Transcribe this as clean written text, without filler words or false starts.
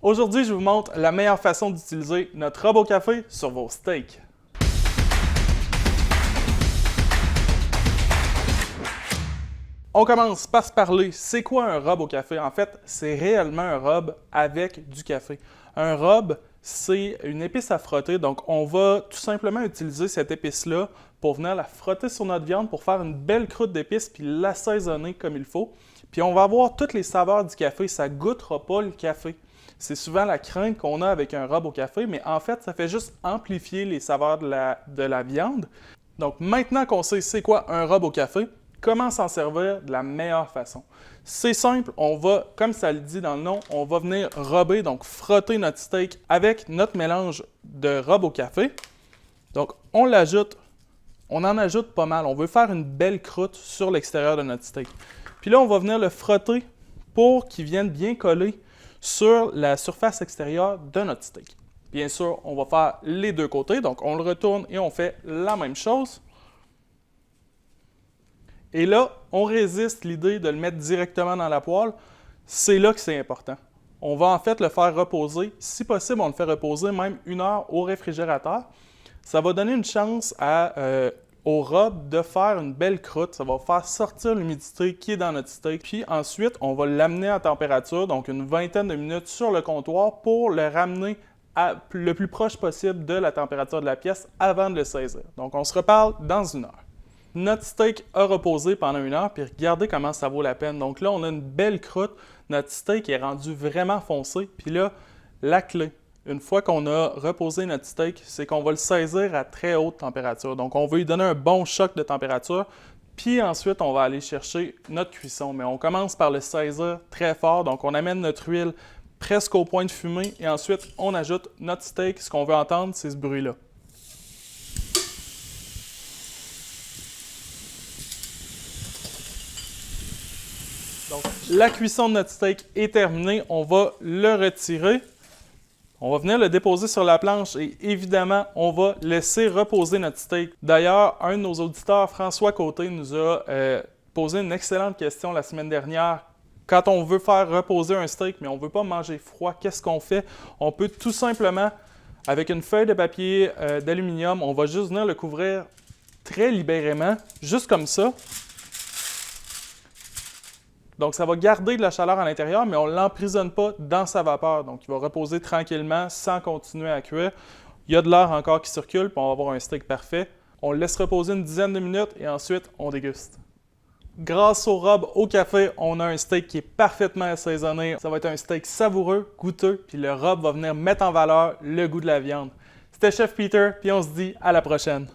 Aujourd'hui, je vous montre la meilleure façon d'utiliser notre robot café sur vos steaks. On commence par se parler, c'est quoi un rub au café? En fait, c'est réellement un rub avec du café. Un rub, c'est une épice à frotter, donc on va tout simplement utiliser cette épice-là pour venir la frotter sur notre viande pour faire une belle croûte d'épices puis l'assaisonner comme il faut. Puis on va avoir toutes les saveurs du café, ça ne goûtera pas le café. C'est souvent la crainte qu'on a avec un rub au café, mais en fait, ça fait juste amplifier les saveurs de la viande. Donc maintenant qu'on sait c'est quoi un rub au café, comment s'en servir de la meilleure façon? C'est simple, on va, comme ça le dit dans le nom, on va venir rubber, donc frotter notre steak avec notre mélange de rub au café. Donc on l'ajoute, on en ajoute pas mal. On veut faire une belle croûte sur l'extérieur de notre steak. Puis là, on va venir le frotter pour qu'il vienne bien coller sur la surface extérieure de notre steak. Bien sûr, on va faire les deux côtés, donc on le retourne et on fait la même chose. Et là, on résiste l'idée de le mettre directement dans la poêle. C'est là que c'est important. On va en fait le faire reposer. Si possible, on le fait reposer même 1 heure au réfrigérateur. Ça va donner une chance au rub de faire une belle croûte. Ça va faire sortir l'humidité qui est dans notre steak. Puis ensuite, on va l'amener à température, donc une vingtaine de minutes sur le comptoir pour le ramener le plus proche possible de la température de la pièce avant de le saisir. Donc, on se reparle dans 1 heure. Notre steak a reposé pendant 1 heure, puis regardez comment ça vaut la peine. Donc là, on a une belle croûte. Notre steak est rendu vraiment foncé. Puis là, la clé, une fois qu'on a reposé notre steak, c'est qu'on va le saisir à très haute température. Donc, on va lui donner un bon choc de température. Puis ensuite, on va aller chercher notre cuisson. Mais on commence par le saisir très fort. Donc, on amène notre huile presque au point de fumée. Et ensuite, on ajoute notre steak. Ce qu'on veut entendre, c'est ce bruit-là. Donc, la cuisson de notre steak est terminée. On va le retirer. On va venir le déposer sur la planche et évidemment, on va laisser reposer notre steak. D'ailleurs, un de nos auditeurs, François Côté, nous a posé une excellente question la semaine dernière. Quand on veut faire reposer un steak, mais on ne veut pas manger froid, qu'est-ce qu'on fait? On peut tout simplement, avec une feuille de papier d'aluminium, on va juste venir le couvrir très libérément, juste comme ça. Donc, ça va garder de la chaleur à l'intérieur, mais on ne l'emprisonne pas dans sa vapeur. Donc, il va reposer tranquillement sans continuer à cuire. Il y a de l'air encore qui circule, puis on va avoir un steak parfait. On le laisse reposer une dizaine de minutes et ensuite, on déguste. Grâce au rub au café, on a un steak qui est parfaitement assaisonné. Ça va être un steak savoureux, goûteux, puis le rub va venir mettre en valeur le goût de la viande. C'était Chef Peter, puis on se dit à la prochaine.